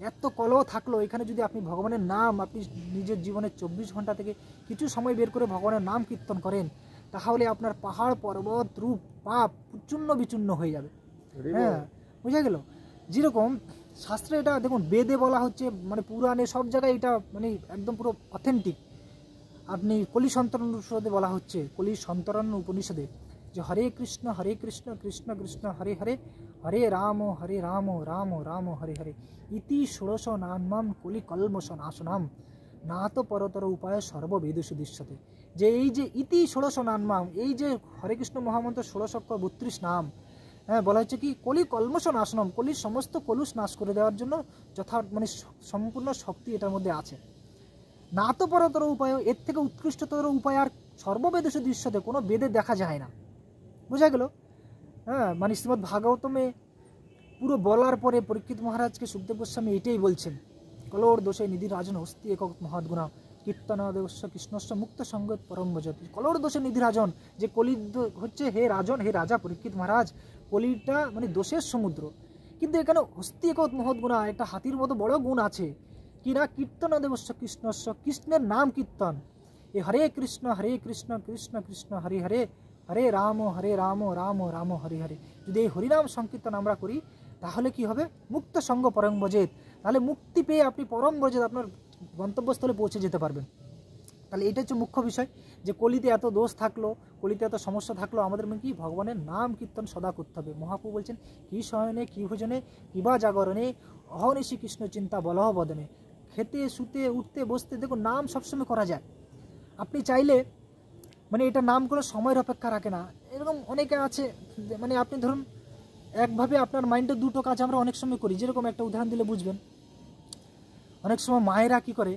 এত কলহ থাকলো এখানে, যদি আপনি ভগবানের নাম আপনি নিজের জীবনের 24 ঘন্টা থেকে কিছু সময় বের করে ভগবানের নাম কীর্তন করেন, তাহলে আপনার পাহাড় পর্বত রূপ পাপ চূর্ণ বিচূর্ণ হয়ে যাবে। হ্যাঁ, বুঝা গেল। যেরকম শাস্ত্রে এটা দেখুন, বেদে বলা হচ্ছে, মানে পুরাণে সব জায়গায় এটা মানে একদম পুরো অথেন্টিক। আপনি কলি সন্তরণ উপনিষদে বলা হচ্ছে, কলি সন্তরণ উপনিষদে, যে হরে কৃষ্ণ কৃষ্ণ কৃষ্ণ হরে হরে, হরে রাম রাম রাম হরে হরে, ইতি ষোড়শ নান্মাম কলি কলমশ নাশনাম, না তো পরতর উপায় সর্ববেদেষু দৃশ্যতে। যে এই যে ইতি ষোড়শ নান্মাম, এই যে হরে কৃষ্ণ মহামন্ত্র 16 অক্ষর 32 নাম, হ্যাঁ বলা হচ্ছে কি কলি কলমশ নাশনম, কলির সমস্ত কলুষ নাশ করে দেওয়ার জন্য মানে সম্পূর্ণ শক্তি এটার মধ্যে আছে। না তো পরতর উপায়, এর থেকে উৎকৃষ্টতর উপায় আর সর্ববেদেষু দৃশ্যতে, কোনো বেদে দেখা যায় না। বোঝা গেল। হ্যাঁ, মানে শ্রীমদ্ ভাগবতমে পুরো বলার পরে পরীক্ষিত মহারাজকে সুখদেব গোস্বামী এটাই বলছেন, কলোর দোষে নিধি রাজন হস্তি একক মহৎগুণা কীর্তন দেবস্য কৃষ্ণস্য মুক্ত সঙ্গত পরম ভজতি। কলোর দোষে নিধি রাজন, যে কলি হচ্ছে হে রাজন, হে রাজা পরীক্ষিত মহারাজ, কলিটা মানে দোষের সমুদ্র, কিন্তু এখানে হস্তি একক মহৎগুণা, একটা হাতির মতো বড় গুণ আছে, কিনা কীর্তন দেবস্য কৃষ্ণস্য, কৃষ্ণের নাম কীর্তন। এ হরে কৃষ্ণ কৃষ্ণ কৃষ্ণ হরে হরে, হরে রাম রাম রাম হরে হরে। যদি এই হরিনাম সংকীর্তন আমরা করি তাহলে কি হবে, মুক্ত সঙ্গ পরম ব্রজেত, তাহলে মুক্তি পেয়ে আপনি পরম ব্রজেত আপনার গন্তব্যস্থলে পৌঁছে যেতে পারবেন। তাহলে এটা হচ্ছে মুখ্য বিষয়, যে কলিতে এত দোষ থাকলো, কলিতে এত সমস্যা থাকলো, আমাদের কি ভগবানের নাম কীর্তন সদা করতে হবে। মহাপ্রভু বলছেন, কি শয়নে কি ভোজনে কিবা জাগরণে অহর্নিশি কৃষ্ণ চিন্তা বলহ বদনে। খেতে শুতে উঠতে বসতে দেখুন নাম সবসময় করা যায়। আপনি চাইলে মানে এটা নাম করে সময়ের অপেক্ষা রাখে না, এরকম অনেকে আছে। মানে আপনি ধরুন একভাবে আপনার মাইন্ডে দুটো কাজ আমরা অনেক সময় করি। যেরকম একটা উদাহরণ দিলে বুঝবেন, অনেক সময় মায়েরা কি করে,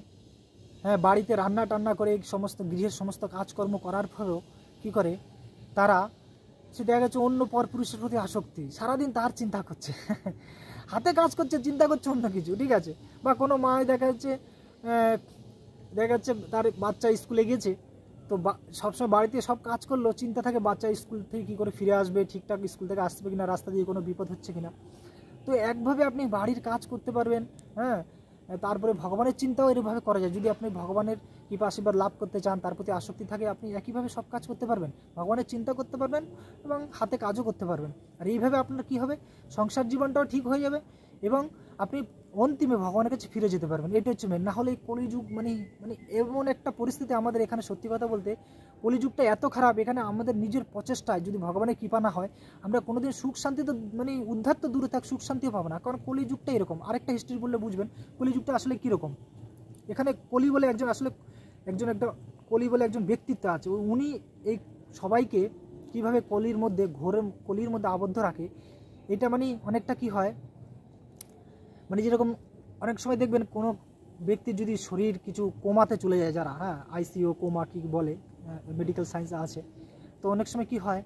হ্যাঁ বাড়িতে রান্না টান্না করে সমস্ত গৃহের সমস্ত কাজকর্ম করার পরেও কী করে, তারা সে দেখা যাচ্ছে অন্য পরপুরুষের প্রতি আসক্তি, সারাদিন তার চিন্তা করছে, হাতে কাজ করছে চিন্তা করছে অন্য কিছু, ঠিক আছে। বা কোনো মা দেখা যাচ্ছে তার বাচ্চা স্কুলে গেছে, তো সবসময় বাড়িতে সব কাজ করলো, চিন্তা থাকে বাচ্চা স্কুল থেকে কী করে ফিরে আসবে, ঠিকঠাক স্কুল থেকে আসবে কিনা, রাস্তা দিয়ে কোনো বিপদ হচ্ছে কিনা। তো একভাবে আপনি বাড়ির কাজ করতে পারবেন, হ্যাঁ। তারপরে ভগবানের চিন্তাও এরকমভাবে করা যায়। যদি আপনি ভগবানের কৃপা আশীর্বাদ লাভ করতে চান, তার প্রতি আসক্তি থাকে, আপনি একইভাবে সব কাজ করতে পারবেন, ভগবানের চিন্তা করতে পারবেন এবং হাতে কাজও করতে পারবেন। আর এইভাবে আপনার কি হবে, সংসার জীবনটাও ঠিক হয়ে যাবে এবং আপনি অন্তিমে ভগবানের কাছে ফিরে যেতে পারবেন। এটা হচ্ছে মেন। না হলে এই কলিযুগ মানে মানে এমন একটা পরিস্থিতি আমাদের এখানে, সত্যি কথা বলতে কলিযুগটা এত খারাপ, এখানে আমাদের নিজের প্রচেষ্টায় যদি ভগবানের কৃপা না হয় আমরা কোনোদিন সুখ শান্তি তো মানে উদ্ধার তো দূরে থাক, সুখ শান্তিও পাবো না। কারণ কলিযুগটা এরকম। আরেকটা হিস্ট্রি বললে বুঝবেন কলিযুগটা আসলে কীরকম। এখানে কলি বলে একজন আসলে একটা কলি বলে একজন ব্যক্তিত্ব আছে, উনি এই সবাইকে কীভাবে কলির মধ্যে কলির মধ্যে আবদ্ধ রাখে। এটা মানে অনেকটা কি হয়, মানে যেরকম অনেক সময় দেখবেন কোনো ব্যক্তির যদি শরীর কিছু কোমাতে চলে যায়, যারা আইসিইউ কোমা কি বলে, মেডিকেল সায়েন্স আছে, তো অনেক সময় কি হয়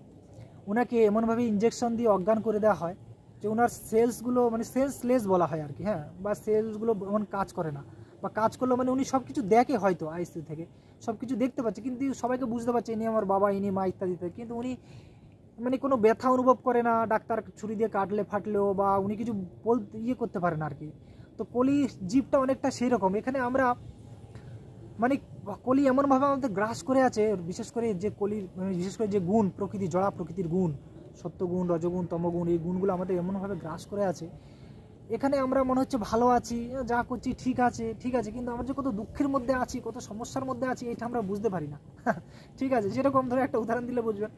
ওনাকে এমনভাবে ইঞ্জেকশন দিয়ে অজ্ঞান করে দেওয়া হয় যে ওনার সেলসগুলো মানে সেলসলেস বলা হয় আর কি, বা সেলসগুলো এমন কাজ করে না, বা কাজ করলেও মানে উনি সব কিছু দেখে, হয়তো আইসিইউ থেকে সব কিছু দেখতে পাচ্ছে, কিন্তু সবাইকে বুঝতে পারছে ইনি আমার বাবা, ইনি মা ইত্যাদি, কিন্তু উনি মানে কোনো ব্যথা অনুভব করে না, ডাক্তার ছুরি দিয়ে কাটলে ফাটলেও, বা উনি কিছু করতে পারে না আর কি। তো কলি জীবটা অনেকটা সেই রকম। এখানে আমরা মানে কলি এমনভাবে আমাদের গ্রাস করে আছে, বিশেষ করে যে কলির মানে বিশেষ করে যে গুণ প্রকৃতি, জড়া প্রকৃতির গুণ, সত্যগুণ, রজগুণ, তমগুণ, এই গুণগুলো আমাদের এমনভাবে গ্রাস করে আছে, এখানে আমরা মনে হচ্ছে ভালো আছি, যা করছি ঠিক আছে, কিন্তু আমরা যে কত দুঃখের মধ্যে আছি, কত সমস্যার মধ্যে আছি, এটা আমরা বুঝতে পারি না। ঠিক আছে, যেরকম ধরে একটা উদাহরণ দিলে বুঝবেন।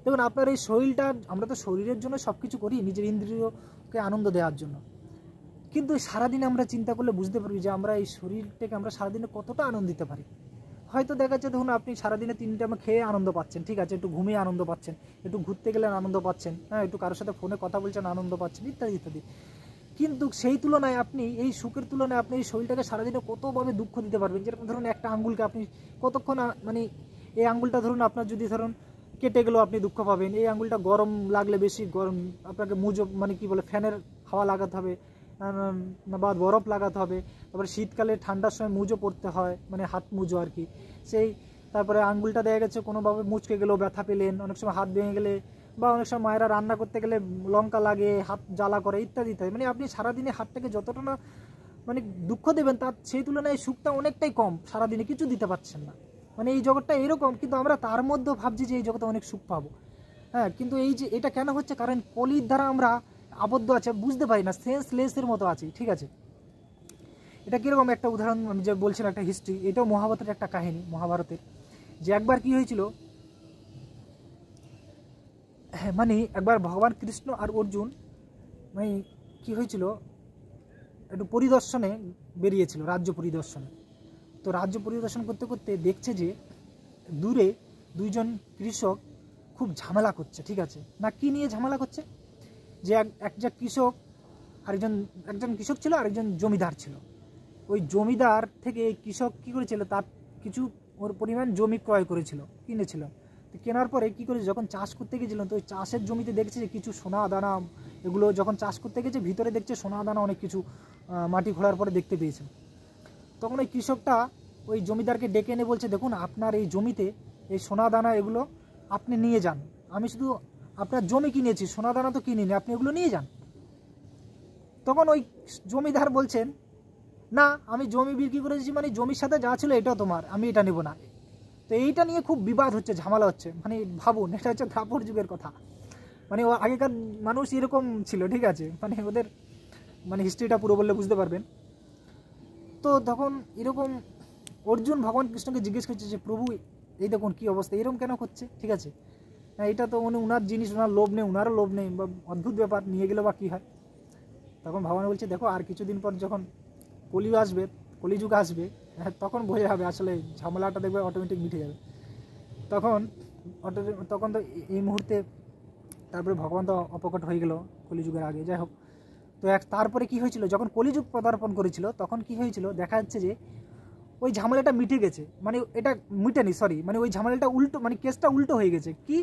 দেখুন আপনার এই শরীরটা, আমরা তো শরীরের জন্য সব কিছু করি, নিজের ইন্দ্রিয়কে আনন্দ দেওয়ার জন্য, কিন্তু সারাদিনে আমরা চিন্তা করলে বুঝতে পারবি যে আমরা এই শরীরটাকে আমরা সারাদিনে কতটা আনন্দ দিতে পারি। হয়তো দেখা যাচ্ছে দেখুন আপনি সারাদিনে 3 টাইম খেয়ে আনন্দ পাচ্ছেন, ঠিক আছে, একটু ঘুমিয়ে আনন্দ পাচ্ছেন, একটু ঘুরতে গেলে আনন্দ পাচ্ছেন, একটু কারোর সাথে ফোনে কথা বলছেন আনন্দ পাচ্ছেন, ইত্যাদি ইত্যাদি। কিন্তু সেই তুলনায় আপনি এই সুখের তুলনায় আপনি এই শরীরটাকে সারাদিনে কতভাবে দুঃখ দিতে পারবেন। যেরকম ধরুন একটা আঙ্গুলকে আপনি কতক্ষণ মানে এই আঙ্গুলটা ধরুন আপনার যদি ধরুন কেটে গেলেও আপনি দুঃখ পাবেন, এই আঙ্গুলটা গরম লাগলে বেশি গরম আপনাকে মুজো মানে কি বলে ফ্যানের হাওয়া লাগাতে হবে, বা বরফ লাগাতে হবে, তারপরে শীতকালে ঠান্ডার সময় মুজো পড়তে হয়, মানে হাত মুজো আর কি সেই। তারপরে আঙ্গুলটা দেখা গেছে কোনোভাবে মুচকে গেলেও ব্যথা পেলেন, অনেক সময় হাত ভেঙে গেলে, বা অনেক সময় মায়েরা রান্না করতে গেলে লঙ্কা লাগে, হাত জ্বালা করে, ইত্যাদি ইত্যাদি। মানে আপনি সারাদিনে হাতটাকে যতটা না মানে দুঃখ দেবেন, তার সেই তুলনায় সুখটা অনেকটাই কম, সারাদিনে কিছু দিতে পারছেন না। মানে এই জগৎটা এরকম, কিন্তু আমরা তার মধ্যেও ভাবছি যে এই জগতে অনেক সুখ পাবো। কিন্তু এই যে এটা কেন হচ্ছে, কারণ কলির দ্বারা আমরা আবদ্ধ আছে, বুঝতে পারি না, সেন্সলেসের মতো আছি। ঠিক আছে, এটা কীরকম একটা উদাহরণ আমি যে বলছিলাম, একটা হিস্ট্রি, এটাও মহাভারতের একটা কাহিনী, মহাভারতের, যে একবার কি হয়েছিল, মানে একবার ভগবান কৃষ্ণ আর অর্জুন মানে কি হয়েছিল, একটু পরিদর্শনে বেরিয়েছিল, রাজ্য পরিদর্শনে। তো রাজ্য পরিদর্শন করতে করতে দেখছে যে দূরে 2জন কৃষক খুব ঝামেলা করছে। ঠিক আছে, না কি নিয়ে ঝামেলা করছে, যে একজন কৃষক একজন কৃষক ছিল আর একজন জমিদার ছিল। ওই জমিদার থেকে কৃষক কি করেছিল, তার কিছু ওর পরিমাণ জমি ক্রয় করেছিল, কিনেছিল। তো কেনার পরে কী করেছে, যখন চাষ করতে গেছিলেন তো ওই চাষের জমিতে দেখছে যে কিছু সোনা দানা, এগুলো যখন চাষ করতে গেছে ভিতরে দেখছে সোনা দানা অনেক কিছু মাটি খোঁড়ার পরে দেখতে পেয়েছে। তখন ওই কৃষকটা ওই জমিদারকে ডেকে এনে বলছে, দেখুন আপনার এই জমিতে এই সোনা দানা এগুলো আপনি নিয়ে যান, আমি শুধু আপনার জমি কিনেছি, সোনা দানা তো কিনিনি, আপনি এগুলো নিয়ে যান। তখন ওই জমিদার বলছেন, না আমি জমি বিক্রি করেছি, মানে জমির সাথে যা ছিল এটাও তোমার, আমি এটা নেব না। তো এইটা নিয়ে খুব বিবাদ হচ্ছে, ঝামেলা হচ্ছে। মানে ভাবুন, এটা হচ্ছে দ্বাপর যুগের কথা, মানে আগেকার মানুষ এরকম ছিল। ঠিক আছে, মানে ওদের মানে হিস্ট্রিটা পুরো বললে বুঝতে পারবেন। তো তখন এরকম অর্জুন ভগবান কৃষ্ণকে জিজ্ঞেস করছে যে প্রভু এই দেখুন কী অবস্থা, এরকম কেন করছে। ঠিক আছে, এটা তো মানে ওনার জিনিস, ওনার লোভ নেই, ওনারও লোভ নেই, বা অদ্ভুত ব্যাপার, নিয়ে গেলে বা কী হয়। তখন ভগবান বলছে, দেখো আর কিছুদিন পর যখন কলিযুগ আসবে, তখন বোঝা যাবে আসলে ঝামেলাটা, দেখবে অটোমেটিক মিটে যাবে। তখন তো এই মুহূর্তে তারপরে ভগবান তো অপকট হয়ে গেল কলিযুগের আগে, যাই হোক। তো তারপরে কি হয়েছিল, যখন কলিযুগ পদার্পণ করেছিল তখন কি হয়েছিল, দেখা যাচ্ছে যে ওই ঝামেলাটা মিটে গেছে, মানে এটা মিটেনি, মানে ওই ঝামেলাটা উল্টো, মানে কেসটা উল্টো হয়ে গেছে। কি,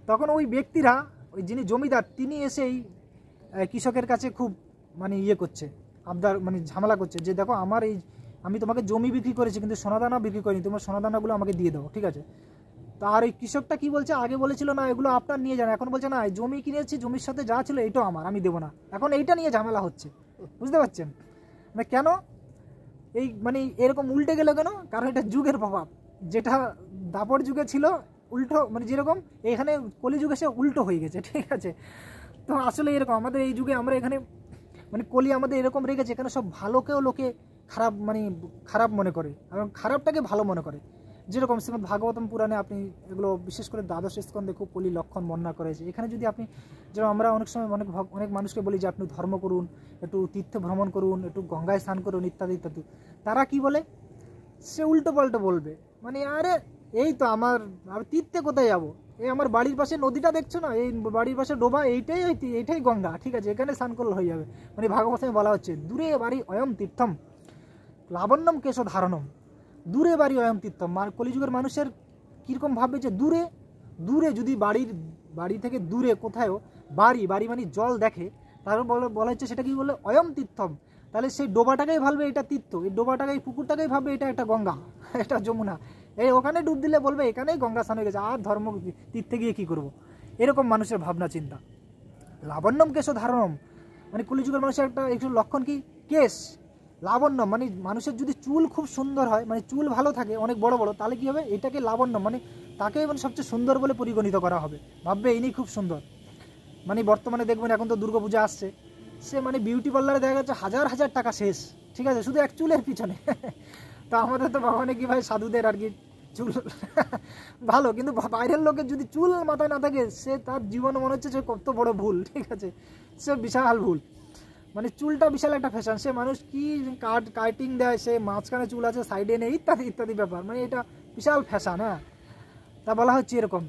তখন ওই ব্যক্তিরা, ওই যিনি জমিদার, তিনি এসেই কৃষকের কাছে খুব মানে করছে, আবদার মানে ঝামেলা করছে, যে দেখো আমি তোমাকে জমি বিক্রি করেছি কিন্তু সোনাদানা বিক্রি করিনি, তোমার সোনাদানাগুলো আমাকে দিয়ে দাও। ঠিক আছে, তো আর ওই কৃষকটা কি বলছে, আগে বলেছিল না এগুলো আপনার নিয়ে যান, এখন বলছে না জমি কিনেছি, জমির সাথে যা ছিল এটাও আমার, আমি দেবো না। এখন এইটা নিয়ে ঝামেলা হচ্ছে, বুঝতে পারছেন মানে কেন এই মানে এরকম উল্টে গেল কেন, কারণ এটা যুগের প্রভাব, যেটা দাপর যুগে ছিল উল্টো, মানে যেরকম এখানে কলিযুগে সে উল্টো হয়ে গেছে। ঠিক আছে, তো আসলে এরকম আমাদের এই যুগে আমরা এখানে মানে কলি আমাদের এরকম রেখেছে, এখানে সব ভালোকেও লোকে খারাপ মানে খারাপ মনে করে এবং খারাপটাকে ভালো মনে করে। যেরকম শ্রীমদ্ ভাগবতম পুরাণে আপনি এগুলো বিশেষ করে দ্বাদশ স্কন্ধে খুব কলি লক্ষণ বর্ণনা করেছে। এখানে যদি আপনি, যেমন আমরা অনেক সময় অনেক মানুষকে বলি যে আপনি ধর্ম করুন, একটু তীর্থ ভ্রমণ করুন, একটু গঙ্গায় স্নান করুন ইত্যাদি ইত্যাদি, তারা কি বলে, সে উল্টো পাল্টো বলবে, মানে আরে এই তো আমার তীর্থে কোথায় যাবো, এই আমার বাড়ির পাশে নদীটা দেখছো না, এই বাড়ির পাশে ডোবা, এইটাই গঙ্গা, ঠিক আছে, এখানে স্নান করলে হয়ে যাবে। মানে ভাগবতে বলা হচ্ছে দূরে বাড়ি অয়ম তীর্থম লাবণ্যম কেশ ধারণম, দূরে বাড়ি অয়ম তীর্থম। কলিযুগের মানুষের কীরকম ভাববে যে দূরে দূরে যদি বাড়ি থেকে দূরে কোথাও বাড়ি মানে জল দেখে, তারপর বলা হচ্ছে সেটা কি বলে অয়ম তীর্থম, তাহলে সেই ডোবাটাকেই ভাববে এটা তীর্থ, এই ডোবাটাকেই পুকুরটাকেই ভাববে এটা একটা গঙ্গা, এটা যমুনা, এই ওখানে ডুব দিলে বলবে এখানেই গঙ্গা স্নান হয়ে গেছে, আর ধর্ম তীর্থে গিয়ে কী করবো, এরকম মানুষের ভাবনা চিন্তা। লাবণ্যম কেশ ধারণম, মানে কলিযুগের মানুষের একটু লক্ষণ কি, কেশ লাবণ্য, মানে মানুষের যদি চুল খুব সুন্দর হয়, মানে চুল ভালো থাকে অনেক বড় বড়, তাহলে কী হবে, এটাকে লাবণ্য, মানে তাকে মানে সবচেয়ে সুন্দর বলে পরিগণিত করা হবে, ভাববে ইনি খুব সুন্দর। মানে বর্তমানে দেখবেন এখন তো দুর্গাপূজা আসছে, সে মানে বিউটি পার্লারে দেখা যাচ্ছে হাজার হাজার টাকা শেষ, ঠিক আছে, শুধু এক চুলের পিছনে। তো আমাদের তো ভগবানে কি ভাই সাধুদের আর কি চুল ভালো, কিন্তু বাইরের লোকের যদি চুল মাথায় না থাকে, সে তার জীবন মনে হচ্ছে সে কত বড় ভুল, ঠিক আছে, সে বিশাল ভুল। মানে চুলটা বিশাল একটা ফ্যাশন, সে মানুষ কি কাটিং দেয়, সে মাঝখানে চুল আছে সাইডে নেই ইত্যাদি ইত্যাদি ব্যাপার, মানে এটা বিশাল ফ্যাশন। হ্যাঁ, তা বলা হচ্ছে এরকম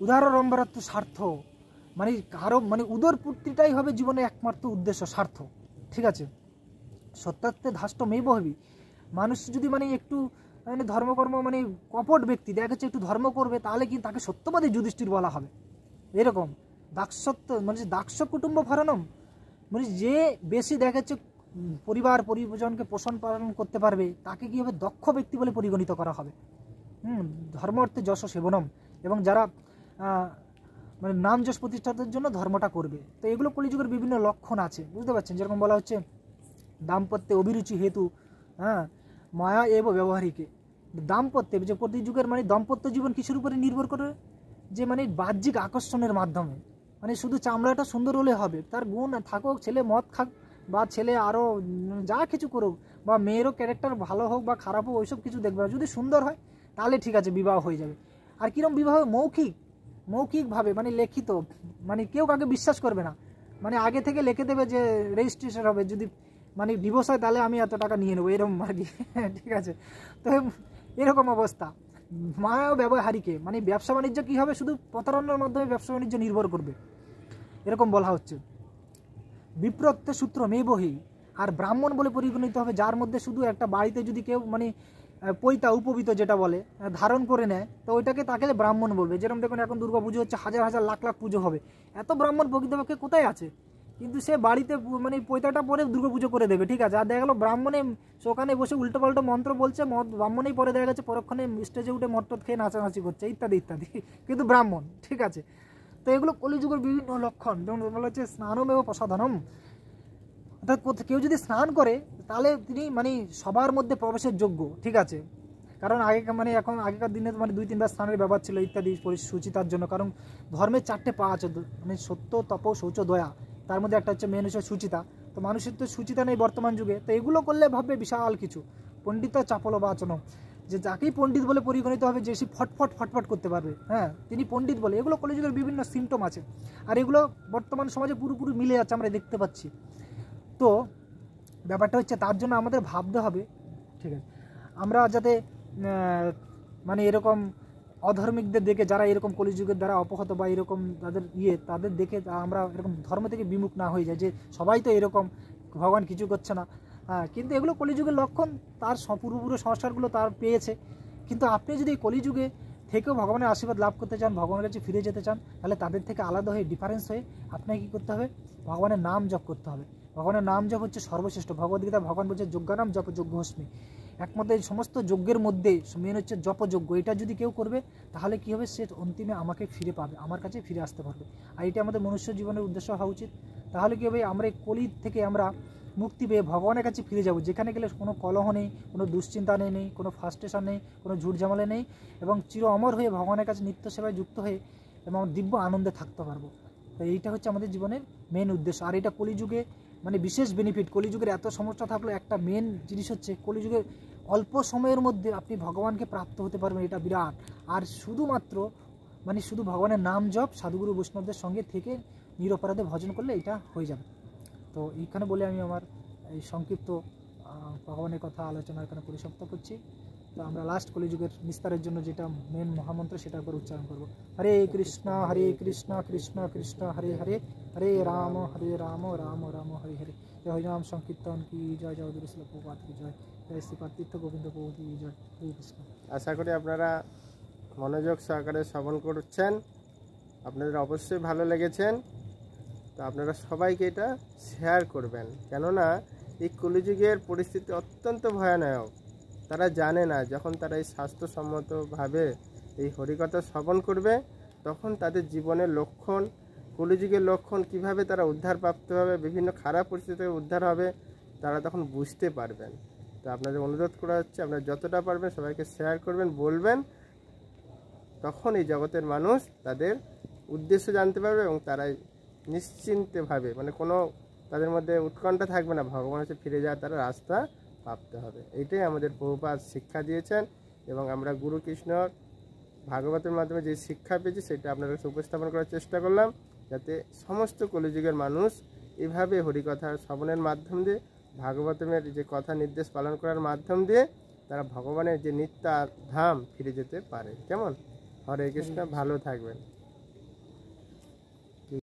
উদাহরণ রম্বরাত্ম স্বার্থ, মানে কারো মানে উদর পূর্তিটাই হবে জীবনের একমাত্র উদ্দেশ্য, স্বার্থ, ঠিক আছে। সত্যার্থে ধাষ্ট মেব হবি, মানুষ যদি মানে একটু মানে ধর্মকর্ম মানে কপট ব্যক্তি দেখা যাচ্ছে একটু ধর্ম করবে, তাহলে কি তাকে সত্যবাদী যুধিষ্ঠির বলা হবে, এরকম। দাক্ষত্ব মানে দাক্ষ কুটুম্ব ভরণম, মানে যে বেশি দেখা যাচ্ছে পরিজনকে পোষণ পালন করতে পারবে, তাকে কি হবে, দক্ষ ব্যক্তি বলে পরিগণিত করা হবে। ধর্ম অর্থে যশ সেবনম, এবং যারা মানে নাম যশ প্রতিষ্ঠার জন্য ধর্মটা করবে। তো এগুলো কলিযুগের বিভিন্ন লক্ষণ আছে, বুঝতে পারছেন। যেরকম বলা হচ্ছে দাম্পত্যে অভিরুচি হেতু, হ্যাঁ, মায়া এব ব্যবহারিকে, দাম্পত্যে যে প্রতিযুগের মানে দাম্পত্য জীবন কিসের উপরে নির্ভর করে, যে মানে বাহ্যিক আকর্ষণের মাধ্যমে, মানে শুধু চামড়াটা সুন্দর হলে হবে, তার গুণ থাকুক, ছেলে মদ খাক বা ছেলে আরও যা কিছু করুক, বা মেয়েরও ক্যারেক্টার ভালো হোক বা খারাপ হোক, ওইসব কিছু দেখবে না, যদি সুন্দর হয় তাহলে ঠিক আছে, বিবাহ হয়ে যাবে। আর কীরকম বিবাহ, মৌখিকভাবে, মানে লিখিত, মানে কেউ কাকে বিশ্বাস করবে না, মানে আগে থেকে লিখে দেবে যে রেজিস্ট্রেশন হবে, যদি মানে ডিভোর্স হয় তাহলে আমি এত টাকা নিয়ে নেবো, এরকম আর কি, ঠিক আছে। তো এরকম অবস্থা। মায়া ব্যবহারিকে, মানে ব্যবসা বাণিজ্য কী হবে, শুধু প্রতারণার মাধ্যমে ব্যবসা বাণিজ্য নির্ভর করবে, এরকম বলা হচ্ছে। বিপ্রত্য সূত্র মেবহি, আর ব্রাহ্মণ বলে পরিগণিত হবে যার মধ্যে শুধু একটা বাড়িতে যদি কেউ মানে পৈতা উপবিত যেটা বলে ধারণ করে নেয়, তো ওইটাকে তাকে ব্রাহ্মণ বলবে। যেরকম দেখুন এখন দুর্গা পুজো হচ্ছে, হাজার হাজার লাখ লাখ পুজো হবে, এত ব্রাহ্মণ প্রকৃতপক্ষে কোথায় আছে, কিন্তু সে বাড়িতে মানে পৈতাটা পরে দুর্গা পুজো করে দেবে, ঠিক আছে। আর দেখা গেলো ব্রাহ্মণে ওখানে বসে উল্টো পাল্টো মন্ত্র বলছে, ব্রাহ্মণেই পরে দেখা গেছে পরক্ষণে স্টেজে উঠে মট্টত খেয়ে নাচানাচি করছে ইত্যাদি ইত্যাদি, কিন্তু ব্রাহ্মণ, ঠিক আছে। তো এগুলো কলিযুগের বিভিন্ন লক্ষণ। যেমন বলা হচ্ছে স্নানমেব প্রসাধনম, অর্থাৎ কেউ যদি স্নান করে তাহলে তিনি মানে সবার মধ্যে প্রবেশের যোগ্য, ঠিক আছে। কারণ এখন আগেকার দিনে মানে 2-3 বার স্নানের ব্যাপার ছিল ইত্যাদি সুচিতার জন্য, কারণ ধর্মের 4টে পা আছে, মানে সত্য, তপ, শৌচ, দয়া, তার মধ্যে একটা হচ্ছে মেন হচ্ছে সুচিতা। তো মানুষের তো সুচিতা নেই বর্তমান যুগে, তো এগুলো করলে ভাববে বিশাল কিছু। পণ্ডিত চাপল বাচন, যে যাকেই পণ্ডিত বলে পরিগণিত হবে, যে সে ফটফট করতে পারবে, হ্যাঁ, তিনি পণ্ডিত বলে। এগুলো কলিযুগের বিভিন্ন সিমটম আছে, আর এগুলো বর্তমান সমাজে পুরোপুরি মিলে যাচ্ছে, আমরা দেখতে পাচ্ছি। তো ব্যাপারটা হচ্ছে তার জন্য আমাদের ভাবতে হবে, ঠিক আছে, আমরা যাতে মানে এরকম অধর্মিকদের দেখে, যারা এরকম কলিযুগের দ্বারা অপহত বা এরকম তাদের দেখে আমরা এরকম ধর্ম থেকে বিমুখ না হয়ে যায়, যে সবাই তো এরকম, ভগবান কিছু করছে না। হ্যাঁ, কিন্তু এগুলো কলিযুগের লক্ষণ, তার পূর্বপুরুষ সংস্কারগুলো তার পেয়েছে। কিন্তু আপনি যদি কলিযুগে থেকেও ভগবানের আশীর্বাদ লাভ করতে চান, ভগবানের কাছে ফিরে যেতে চান, তাহলে তাদের থেকে আলাদা হয়ে ডিফারেন্স হয়ে আপনাকে কী করতে হবে, ভগবানের নাম জপ করতে হবে। ভগবানের নাম জপ হচ্ছে সর্বশ্রেষ্ঠ। ভগবদ্গীতা ভগবান বলছে যজ্ঞানাম জপ যজ্ঞহস্মি, একমাত্র এই সমস্ত যজ্ঞের মধ্যে মেন হচ্ছে জপযজ্ঞ। এটা যদি কেউ করবে তাহলে কী হবে, সে অন্তিমে আমাকে ফিরে পাবে, আমার কাছে ফিরে আসতে পারবে। আর এটা আমাদের মনুষ্য জীবনের উদ্দেশ্য হওয়া উচিত। তাহলে কী হবে, আমরা এই কলি থেকে আমরা মুক্তি পেয়ে ভগবানের কাছে ফিরে যাব, যেখানে গেলে কোনো কলহ নেই, কোনো দুশ্চিন্তা নেই, কোনো ফ্রাস্ট্রেশন নেই, কোনো ঝুট ঝামেলা নেই, এবং চির অমর হয়ে ভগবানের কাছে নিত্য সেবায় যুক্ত হয়ে এবং দিব্য আনন্দে থাকতে পারবো। তো এইটা হচ্ছে আমাদের জীবনের মেন উদ্দেশ্য। আর এটা কলিযুগে মানে বিশেষ বেনিফিট। কলিযুগের এত সমস্যা থাকলেও একটা মেন জিনিস হচ্ছে কলিযুগের অল্প সময়ের মধ্যে আপনি ভগবানকে প্রাপ্ত হতে পারবেন, এটা বিরাট। আর শুধুমাত্র মানে শুধু ভগবানের নাম জপ সাধুগুরু বৈষ্ণবদের সঙ্গে থেকে নিরপরাধে ভজন করলে এটা হয়ে যাবে। তো এইখানে বলে আমি আমার এই সংক্ষিপ্ত ভগবানের কথা আলোচনা এখানে পরিসমাপ্ত করছি। তো আমরা লাস্ট কলিযুগের নিস্তারের জন্য যেটা মেন মহামন্ত্র সেটার উপর উচ্চারণ করব। হরে কৃষ্ণ কৃষ্ণ কৃষ্ণ হরে হরে, হরে রাম রাম রাম হরে হরে। জয় হরিনাম সংকীর্তন কি জয়, জয় গুরু শিল প্রভুপাদ কি জয়, জয় শ্রীপাদ তীর্থ গোবিন্দ প্রভু কি জয়। হরে কৃষ্ণ। আশা করি আপনারা মনোযোগ সহকারে শ্রবণ করছেন, আপনাদের অবশ্যই ভালো লেগেছেন। তো আপনারা সবাইকে এটা শেয়ার করবেন, কেননা এই কলিযুগের পরিস্থিতি অত্যন্ত ভয়ানক। তারা জানে না, যখন তারা এই স্বাস্থ্যসম্মতভাবে এই হরিকথা শ্রবণ করবে তখন তাদের জীবনের লক্ষণ, কলিযুগের লক্ষণ, কিভাবে তারা উদ্ধারপ্রাপ্ত হবে, বিভিন্ন খারাপ পরিস্থিতি থেকে উদ্ধার হবে, তারা তখন বুঝতে পারবেন। তো আপনাদের অনুরোধ করা হচ্ছে আপনারা যতটা পারবেন সবাইকে শেয়ার করবেন, বলবেন। তখন এই জগতের মানুষ তাদের উদ্দেশ্য জানতে পারবে এবং তারাই নিশ্চিন্তভাবে, মানে কোনো তাদের মধ্যে উৎকণ্ঠা থাকবে না, ভগবানের কাছে ফিরে যাওয়ার তারা রাস্তা প্রাপ্ত হবে। এইটাই আমাদের প্রভুপাদ শিক্ষা দিয়েছেন এবং আমরা গুরু কৃষ্ণর ভাগবতের মাধ্যমে যে শিক্ষা পেয়েছি সেটা আপনাদের কাছে উপস্থাপন করার চেষ্টা করলাম, যাতে সমস্ত কলিযুগের মানুষ এভাবে হরিকথার শ্রবণের মাধ্যম দিয়ে, ভাগবতের যে কথা নির্দেশ পালন করার মাধ্যম দিয়ে তারা ভগবানের যে নিত্য ধাম ফিরে যেতে পারে। কেমন? হরে কৃষ্ণ। ভালো থাকবেন।